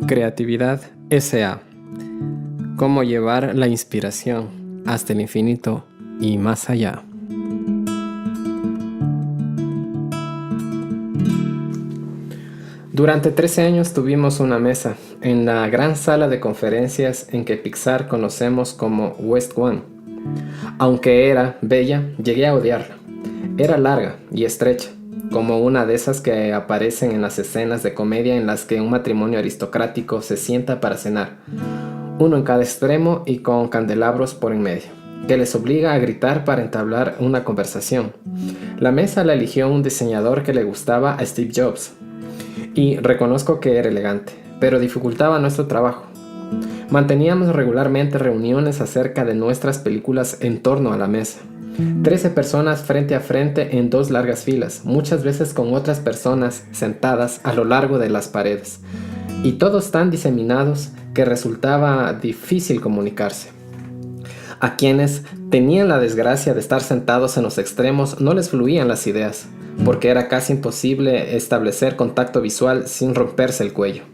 Creatividad S.A. Cómo llevar la inspiración hasta el infinito y más allá. Durante 13 años tuvimos una mesa en la gran sala de conferencias en que Pixar conocemos como West One. Aunque era bella, llegué a odiarla. Era larga y estrecha, como una de esas que aparecen en las escenas de comedia en las que un matrimonio aristocrático se sienta para cenar, uno en cada extremo y con candelabros por en medio, que les obliga a gritar para entablar una conversación. La mesa la eligió un diseñador que le gustaba a Steve Jobs, y reconozco que era elegante, pero dificultaba nuestro trabajo. Manteníamos regularmente reuniones acerca de nuestras películas en torno a la mesa. 13 personas frente a frente en 2 largas filas, muchas veces con otras personas sentadas a lo largo de las paredes, y todos tan diseminados que resultaba difícil comunicarse. A quienes tenían la desgracia de estar sentados en los extremos no les fluían las ideas, porque era casi imposible establecer contacto visual sin romperse el cuello.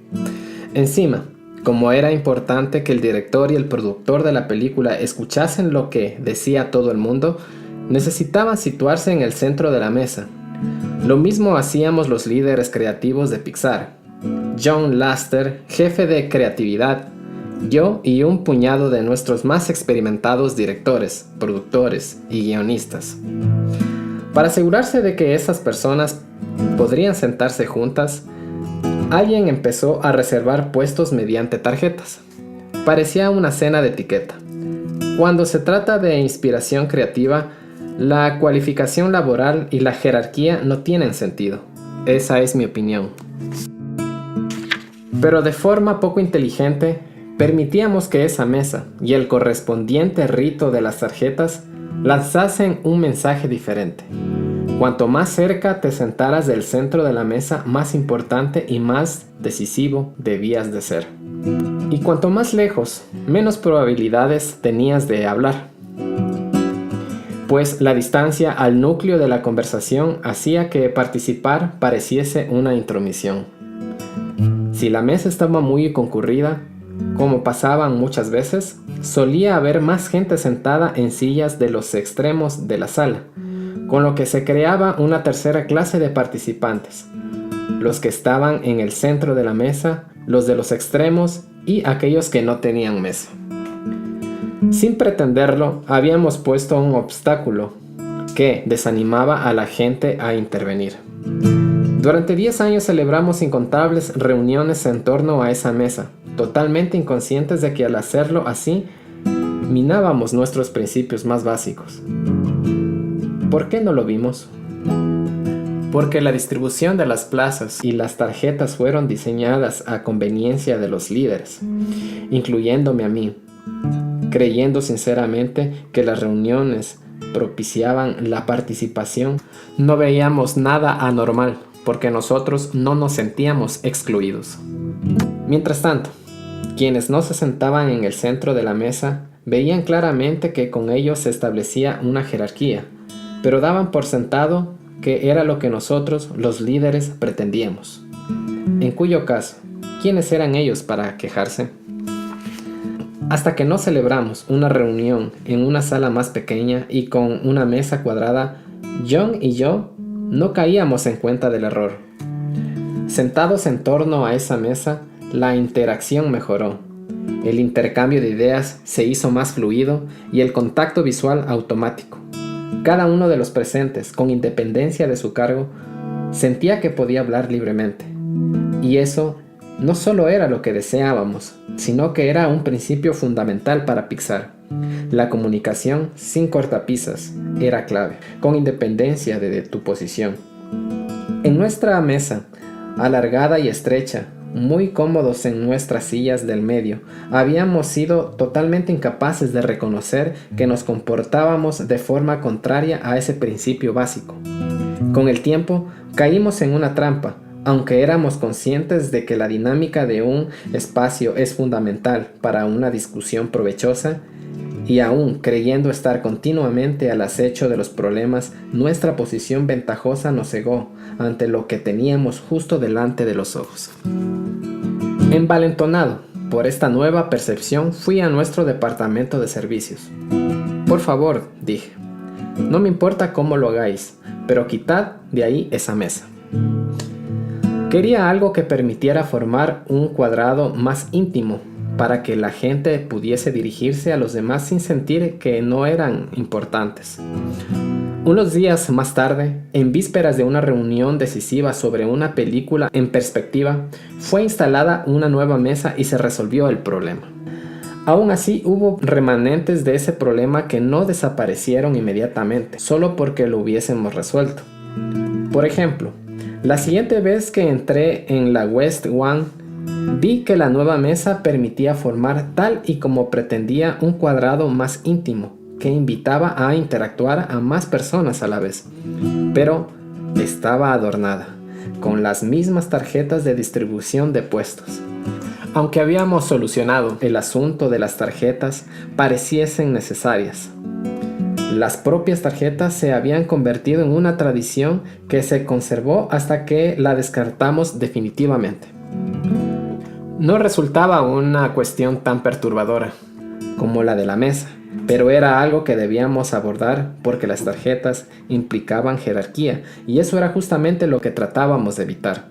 Encima, como era importante que el director y el productor de la película escuchasen lo que decía todo el mundo, necesitaban situarse en el centro de la mesa. Lo mismo hacíamos los líderes creativos de Pixar. John Lasseter, jefe de creatividad, yo y un puñado de nuestros más experimentados directores, productores y guionistas. Para asegurarse de que esas personas podrían sentarse juntas, alguien empezó a reservar puestos mediante tarjetas. Parecía una cena de etiqueta. Cuando se trata de inspiración creativa, la cualificación laboral y la jerarquía no tienen sentido. Esa es mi opinión. Pero de forma poco inteligente, permitíamos que esa mesa y el correspondiente rito de las tarjetas lanzasen un mensaje diferente. Cuanto más cerca te sentaras del centro de la mesa, más importante y más decisivo debías de ser. Y cuanto más lejos, menos probabilidades tenías de hablar. Pues la distancia al núcleo de la conversación hacía que participar pareciese una intromisión. Si la mesa estaba muy concurrida, como pasaban muchas veces, solía haber más gente sentada en sillas de los extremos de la sala, con lo que se creaba una tercera clase de participantes, los que estaban en el centro de la mesa, los de los extremos y aquellos que no tenían mesa. Sin pretenderlo, habíamos puesto un obstáculo que desanimaba a la gente a intervenir. Durante 10 años celebramos incontables reuniones en torno a esa mesa, totalmente inconscientes de que al hacerlo así, minábamos nuestros principios más básicos. ¿Por qué no lo vimos? Porque la distribución de las plazas y las tarjetas fueron diseñadas a conveniencia de los líderes, incluyéndome a mí, creyendo sinceramente que las reuniones propiciaban la participación. No veíamos nada anormal, porque nosotros no nos sentíamos excluidos. Mientras tanto, quienes no se sentaban en el centro de la mesa veían claramente que con ellos se establecía una jerarquía, pero daban por sentado que era lo que nosotros, los líderes, pretendíamos. En cuyo caso, ¿quiénes eran ellos para quejarse? Hasta que no celebramos una reunión en una sala más pequeña y con una mesa cuadrada, John y yo no caíamos en cuenta del error. Sentados en torno a esa mesa, la interacción mejoró. El intercambio de ideas se hizo más fluido y el contacto visual automático. Cada uno de los presentes, con independencia de su cargo, sentía que podía hablar libremente. Y eso no solo era lo que deseábamos, sino que era un principio fundamental para Pixar. La comunicación sin cortapisas era clave, con independencia de tu posición. En nuestra mesa, alargada y estrecha, muy cómodos en nuestras sillas del medio, habíamos sido totalmente incapaces de reconocer que nos comportábamos de forma contraria a ese principio básico. Con el tiempo, caímos en una trampa, aunque éramos conscientes de que la dinámica de un espacio es fundamental para una discusión provechosa, y aún creyendo estar continuamente al acecho de los problemas, nuestra posición ventajosa nos cegó ante lo que teníamos justo delante de los ojos. Envalentonado por esta nueva percepción, fui a nuestro departamento de servicios. Por favor, dije, no me importa cómo lo hagáis, pero quitad de ahí esa mesa. Quería algo que permitiera formar un cuadrado más íntimo para que la gente pudiese dirigirse a los demás sin sentir que no eran importantes. Unos días más tarde, en vísperas de una reunión decisiva sobre una película en perspectiva, fue instalada una nueva mesa y se resolvió el problema. Aún así, hubo remanentes de ese problema que no desaparecieron inmediatamente, solo porque lo hubiésemos resuelto. Por ejemplo, la siguiente vez que entré en la West One, vi que la nueva mesa permitía formar tal y como pretendía un cuadrado más íntimo, que invitaba a interactuar a más personas a la vez, pero estaba adornada con las mismas tarjetas de distribución de puestos. Aunque habíamos solucionado el asunto de las tarjetas, pareciesen necesarias. Las propias tarjetas se habían convertido en una tradición que se conservó hasta que la descartamos definitivamente. No resultaba una cuestión tan perturbadora como la de la mesa, pero era algo que debíamos abordar porque las tarjetas implicaban jerarquía y eso era justamente lo que tratábamos de evitar.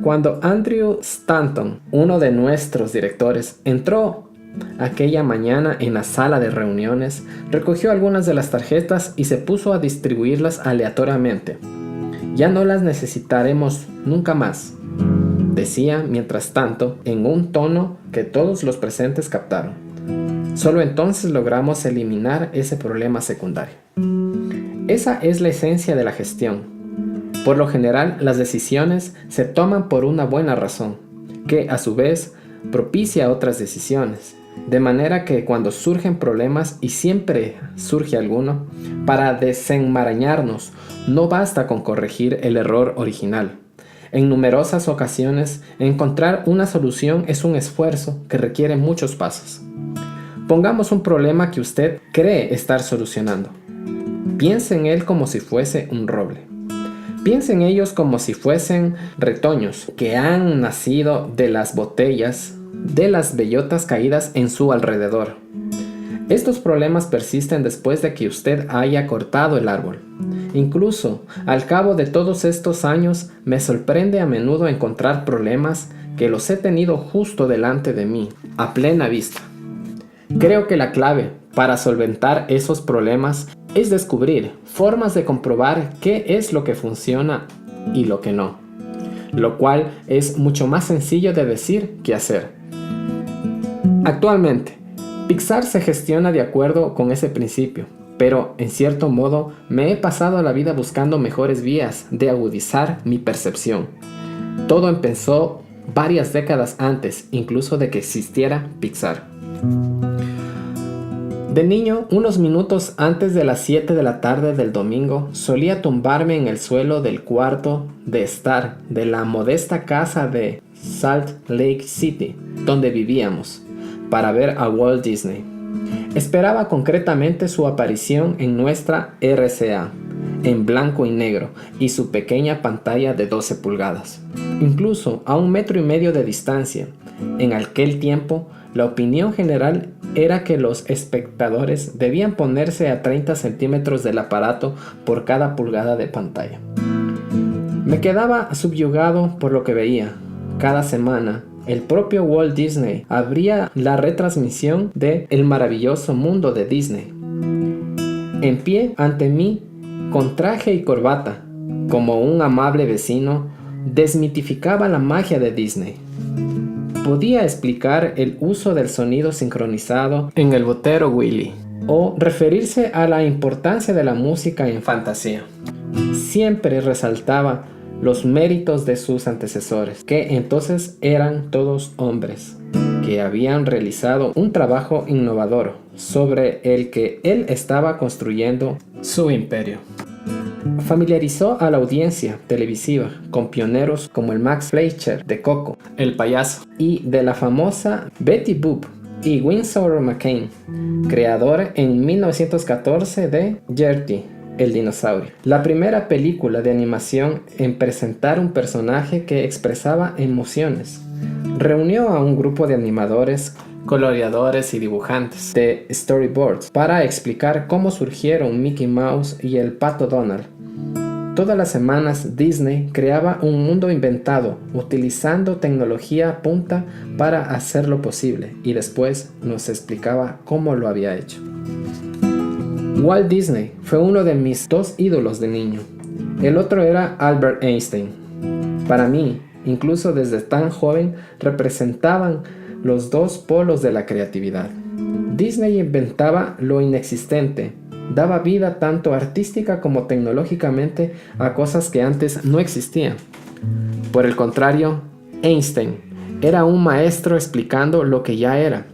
Cuando Andrew Stanton, uno de nuestros directores, entró aquella mañana en la sala de reuniones, recogió algunas de las tarjetas y se puso a distribuirlas aleatoriamente. Ya no las necesitaremos nunca más, decía mientras tanto en un tono que todos los presentes captaron. Solo entonces logramos eliminar ese problema secundario. Esa es la esencia de la gestión. Por lo general, las decisiones se toman por una buena razón, que a su vez propicia otras decisiones. De manera que cuando surgen problemas, y siempre surge alguno, para desenmarañarnos no basta con corregir el error original. En numerosas ocasiones, encontrar una solución es un esfuerzo que requiere muchos pasos. Pongamos un problema que usted cree estar solucionando. Piense en él como si fuese un roble. Piense en ellos como si fuesen retoños que han nacido de las botellas, de las bellotas caídas en su alrededor. Estos problemas persisten después de que usted haya cortado el árbol. Incluso, al cabo de todos estos años, me sorprende a menudo encontrar problemas que los he tenido justo delante de mí, a plena vista. Creo que la clave para solventar esos problemas es descubrir formas de comprobar qué es lo que funciona y lo que no, lo cual es mucho más sencillo de decir que hacer. Actualmente, Pixar se gestiona de acuerdo con ese principio, pero en cierto modo me he pasado la vida buscando mejores vías de agudizar mi percepción. Todo empezó varias décadas antes, incluso de que existiera Pixar. De niño, unos minutos antes de las 7 de la tarde del domingo, solía tumbarme en el suelo del cuarto de estar de la modesta casa de Salt Lake City, donde vivíamos, para ver a Walt Disney. Esperaba concretamente su aparición en nuestra RCA, en blanco y negro, y su pequeña pantalla de 12 pulgadas. Incluso a 1,5 metros de distancia, en aquel tiempo, la opinión general era que los espectadores debían ponerse a 30 centímetros del aparato por cada pulgada de pantalla. Me quedaba subyugado por lo que veía. Cada semana, el propio Walt Disney abría la retransmisión de El maravilloso mundo de Disney. En pie ante mí, con traje y corbata, como un amable vecino, desmitificaba la magia de Disney. Podía explicar el uso del sonido sincronizado en el botero Willy, o referirse a la importancia de la música en fantasía. Siempre resaltaba los méritos de sus antecesores, que entonces eran todos hombres, que habían realizado un trabajo innovador sobre el que él estaba construyendo su imperio. Familiarizó a la audiencia televisiva con pioneros como el Max Fleischer de Coco, el payaso, y de la famosa Betty Boop, y Winsor McCay, creador en 1914 de Gertie, el dinosaurio, la primera película de animación en presentar un personaje que expresaba emociones. reunió a un grupo de animadores, coloreadores y dibujantes de storyboards para explicar cómo surgieron Mickey Mouse y el Pato Donald. Todas las semanas Disney creaba un mundo inventado utilizando tecnología punta para hacerlo posible y después nos explicaba cómo lo había hecho. Walt Disney fue uno de mis dos ídolos de niño. El otro era Albert Einstein. Para mí, incluso desde tan joven, representaban los dos polos de la creatividad. Disney inventaba lo inexistente, daba vida tanto artística como tecnológicamente a cosas que antes no existían. Por el contrario, Einstein era un maestro explicando lo que ya era.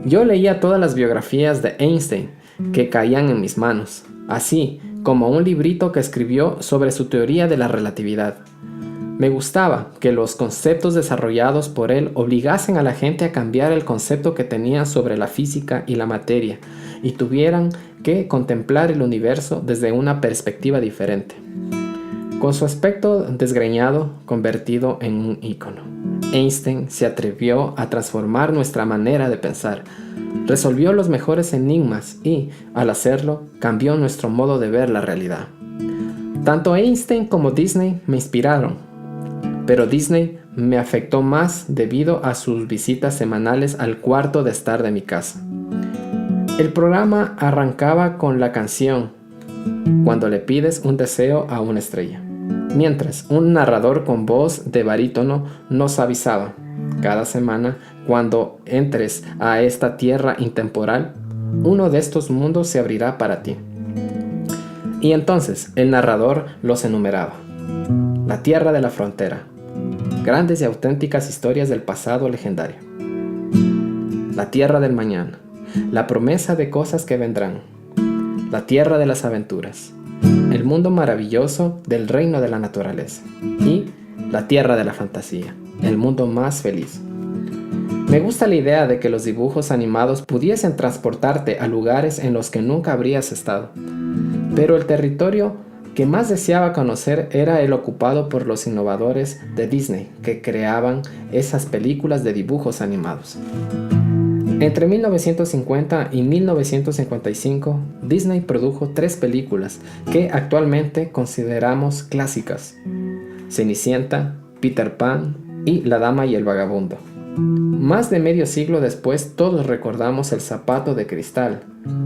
Yo leía todas las biografías de Einstein que caían en mis manos, así como un librito que escribió sobre su teoría de la relatividad. Me gustaba que los conceptos desarrollados por él obligasen a la gente a cambiar el concepto que tenían sobre la física y la materia y tuvieran que contemplar el universo desde una perspectiva diferente. Con su aspecto desgreñado convertido en un ícono, Einstein se atrevió a transformar nuestra manera de pensar, resolvió los mejores enigmas y, al hacerlo, cambió nuestro modo de ver la realidad. Tanto Einstein como Disney me inspiraron, pero Disney me afectó más debido a sus visitas semanales al cuarto de estar de mi casa. El programa arrancaba con la canción Cuando le pides un deseo a una estrella, mientras un narrador con voz de barítono nos avisaba: cada semana, cuando entres a esta tierra intemporal, uno de estos mundos se abrirá para ti. Y entonces el narrador los enumeraba: la tierra de la frontera, grandes y auténticas historias del pasado legendario, la tierra del mañana, la promesa de cosas que vendrán, la tierra de las aventuras, el mundo maravilloso del reino de la naturaleza y la tierra de la fantasía, el mundo más feliz. Me gusta la idea de que los dibujos animados pudiesen transportarte a lugares en los que nunca habrías estado, pero el territorio que más deseaba conocer era el ocupado por los innovadores de Disney que creaban esas películas de dibujos animados. Entre 1950 y 1955, Disney produjo 3 películas que actualmente consideramos clásicas: Cenicienta, Peter Pan y La Dama y el Vagabundo. Más de medio siglo después, todos recordamos El zapato de cristal,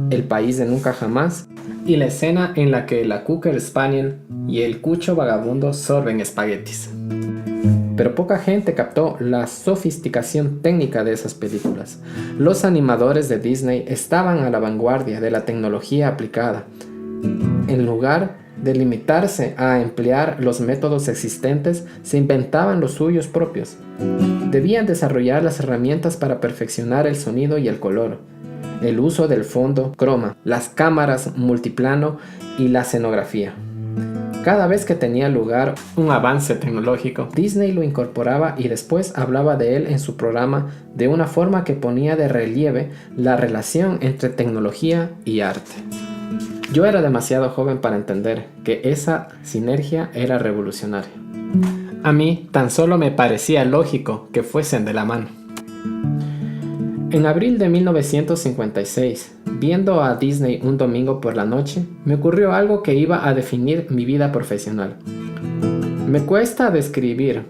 El país de nunca jamás y la escena en la que la Cocker Spaniel y el cucho vagabundo sorben espaguetis. Pero poca gente captó la sofisticación técnica de esas películas. Los animadores de Disney estaban a la vanguardia de la tecnología aplicada. En lugar de limitarse a emplear los métodos existentes, se inventaban los suyos propios. Debían desarrollar las herramientas para perfeccionar el sonido y el color, el uso del fondo croma, las cámaras multiplano y la escenografía. Cada vez que tenía lugar un avance tecnológico, Disney lo incorporaba y después hablaba de él en su programa de una forma que ponía de relieve la relación entre tecnología y arte. Yo era demasiado joven para entender que esa sinergia era revolucionaria. A mí tan solo me parecía lógico que fuesen de la mano. En abril de 1956, viendo a Disney un domingo por la noche, me ocurrió algo que iba a definir mi vida profesional. Me cuesta describir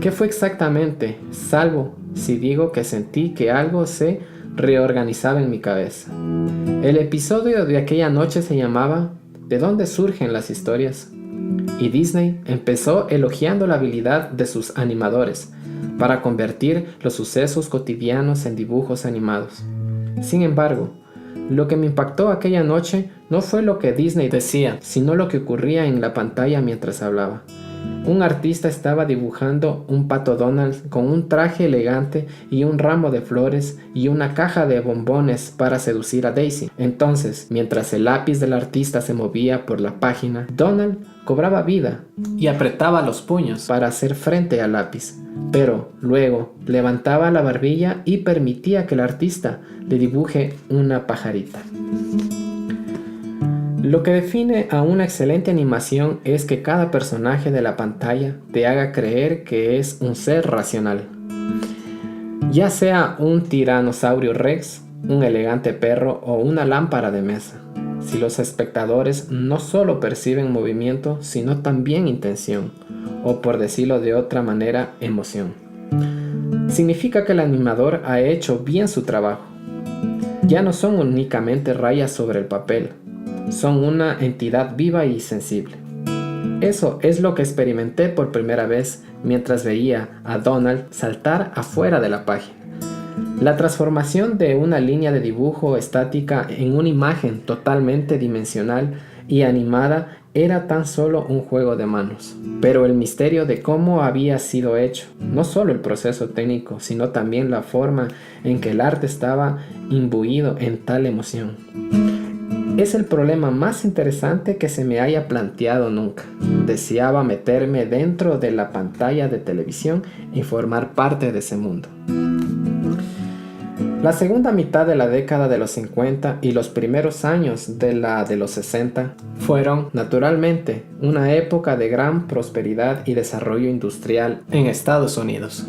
qué fue exactamente, salvo si digo que sentí que algo se reorganizaba en mi cabeza. El episodio de aquella noche se llamaba ¿De dónde surgen las historias? Y Disney empezó elogiando la habilidad de sus animadores para convertir los sucesos cotidianos en dibujos animados. Sin embargo, lo que me impactó aquella noche no fue lo que Disney decía, sino lo que ocurría en la pantalla mientras hablaba. Un artista estaba dibujando un pato Donald con un traje elegante y un ramo de flores y una caja de bombones para seducir a Daisy. Entonces, mientras el lápiz del artista se movía por la página, Donald cobraba vida y apretaba los puños para hacer frente al lápiz. Pero luego levantaba la barbilla y permitía que el artista le dibuje una pajarita. Lo que define a una excelente animación es que cada personaje de la pantalla te haga creer que es un ser racional. ya sea un tiranosaurio rex, un elegante perro o una lámpara de mesa. Si los espectadores no solo perciben movimiento, sino también intención, o por decirlo de otra manera, emoción, significa que el animador ha hecho bien su trabajo. Ya no son únicamente rayas sobre el papel, son una entidad viva y sensible. Eso es lo que experimenté por primera vez mientras veía a Donald saltar afuera de la página. La transformación de una línea de dibujo estática en una imagen totalmente dimensional y animada era tan solo un juego de manos. Pero el misterio de cómo había sido hecho, no solo el proceso técnico, sino también la forma en que el arte estaba imbuido en tal emoción, es el problema más interesante que se me haya planteado nunca. Deseaba meterme dentro de la pantalla de televisión y formar parte de ese mundo. La segunda mitad de la década de los 50 y los primeros años de la de los 60 fueron, naturalmente, una época de gran prosperidad y desarrollo industrial en Estados Unidos.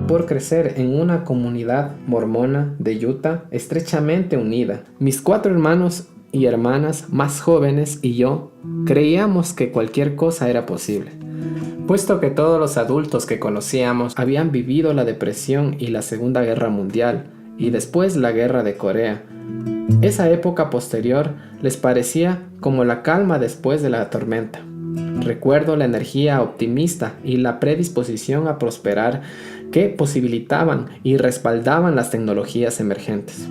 Por crecer en una comunidad mormona de Utah estrechamente unida, mis 4 hermanos y hermanas más jóvenes y yo creíamos que cualquier cosa era posible. Puesto que todos los adultos que conocíamos habían vivido la Depresión y la Segunda Guerra Mundial, y después la Guerra de Corea, esa época posterior les parecía como la calma después de la tormenta. Recuerdo la energía optimista y la predisposición a prosperar que posibilitaban y respaldaban las tecnologías emergentes.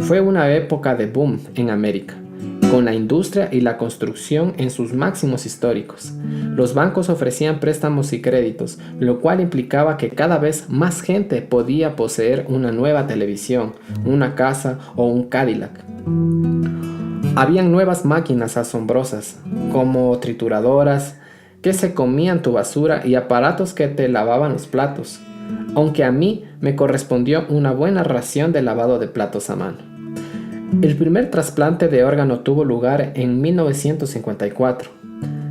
Fue una época de boom en América, con la industria y la construcción en sus máximos históricos. Los bancos ofrecían préstamos y créditos, lo cual implicaba que cada vez más gente podía poseer una nueva televisión, una casa o un Cadillac. Habían nuevas máquinas asombrosas, como trituradoras que se comían tu basura y aparatos que te lavaban los platos, aunque a mí me correspondió una buena ración de lavado de platos a mano. El primer trasplante de órgano tuvo lugar en 1954.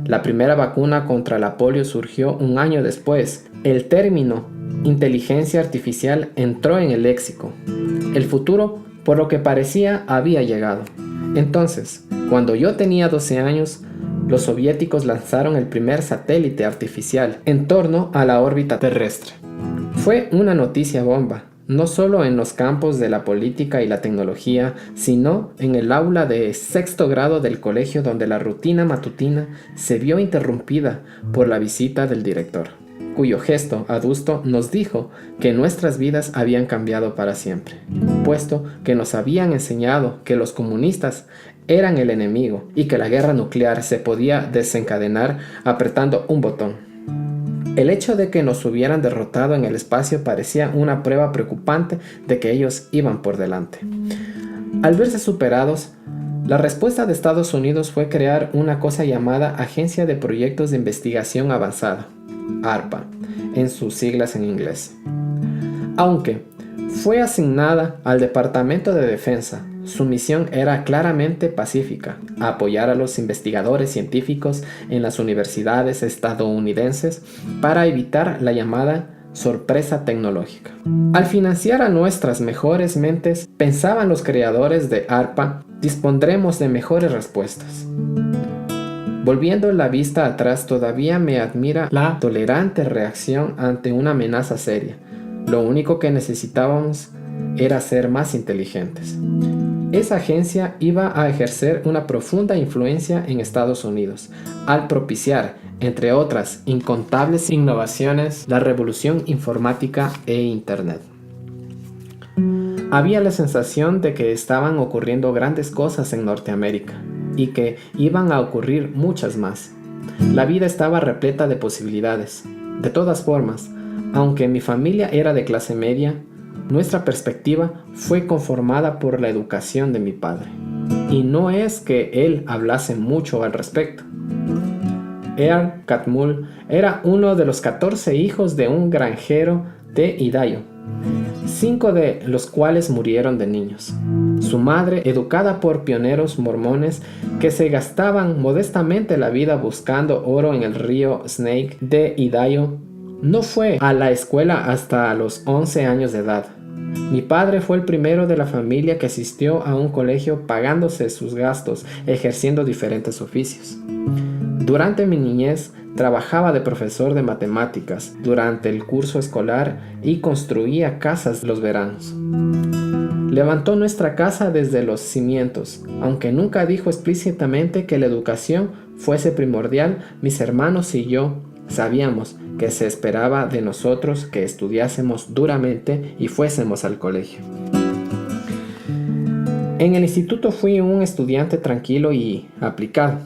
La primera vacuna contra la polio surgió un año después. El término inteligencia artificial entró en el léxico. El futuro, por lo que parecía, había llegado. Entonces, cuando yo tenía 12 años, los soviéticos lanzaron el primer satélite artificial en torno a la órbita terrestre. Fue una noticia bomba, no solo en los campos de la política y la tecnología, sino en el aula de 6º grado del colegio, donde la rutina matutina se vio interrumpida por la visita del director, cuyo gesto adusto nos dijo que nuestras vidas habían cambiado para siempre, puesto que nos habían enseñado que los comunistas eran el enemigo y que la guerra nuclear se podía desencadenar apretando un botón. El hecho de que nos hubieran derrotado en el espacio parecía una prueba preocupante de que ellos iban por delante. Al verse superados, la respuesta de Estados Unidos fue crear una cosa llamada Agencia de Proyectos de Investigación Avanzada, ARPA, en sus siglas en inglés. Aunque fue asignada al Departamento de Defensa, su misión era claramente pacífica: apoyar a los investigadores científicos en las universidades estadounidenses para evitar la llamada sorpresa tecnológica. Al financiar a nuestras mejores mentes, pensaban los creadores de ARPA, dispondremos de mejores respuestas. Volviendo la vista atrás, todavía me admira la tolerante reacción ante una amenaza seria. Lo único que necesitábamos era ser más inteligentes. Esa agencia iba a ejercer una profunda influencia en Estados Unidos, al propiciar, entre otras incontables innovaciones, la revolución informática e Internet. Había la sensación de que estaban ocurriendo grandes cosas en Norteamérica y que iban a ocurrir muchas más. La vida estaba repleta de posibilidades. De todas formas, aunque mi familia era de clase media, nuestra perspectiva fue conformada por la educación de mi padre. Y no es que él hablase mucho al respecto. Earl Catmull era uno de los 14 hijos de un granjero de Idaho, 5 de los cuales murieron de niños. Su madre, educada por pioneros mormones que se gastaban modestamente la vida buscando oro en el río Snake de Idaho, No fue a la escuela hasta los 11 años de edad. Mi padre fue el primero de la familia que asistió a un colegio pagándose sus gastos, ejerciendo diferentes oficios. Durante mi niñez, trabajaba de profesor de matemáticas durante el curso escolar y construía casas los veranos. Levantó nuestra casa desde los cimientos. Aunque nunca dijo explícitamente que la educación fuese primordial, mis hermanos y yo sabíamos que se esperaba de nosotros que estudiásemos duramente y fuésemos al colegio. En el instituto fui un estudiante tranquilo y aplicado.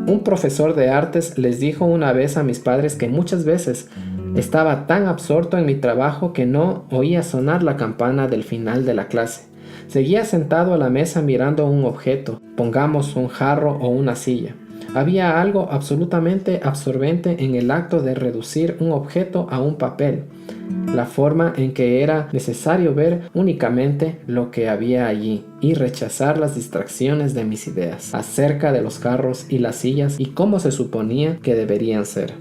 Un profesor de artes les dijo una vez a mis padres que muchas veces estaba tan absorto en mi trabajo que no oía sonar la campana del final de la clase. Seguía sentado a la mesa mirando un objeto, pongamos un jarro o una silla. Había algo absolutamente absorbente en el acto de reducir un objeto a un papel, la forma en que era necesario ver únicamente lo que había allí y rechazar las distracciones de mis ideas acerca de los carros y las sillas y cómo se suponía que deberían ser.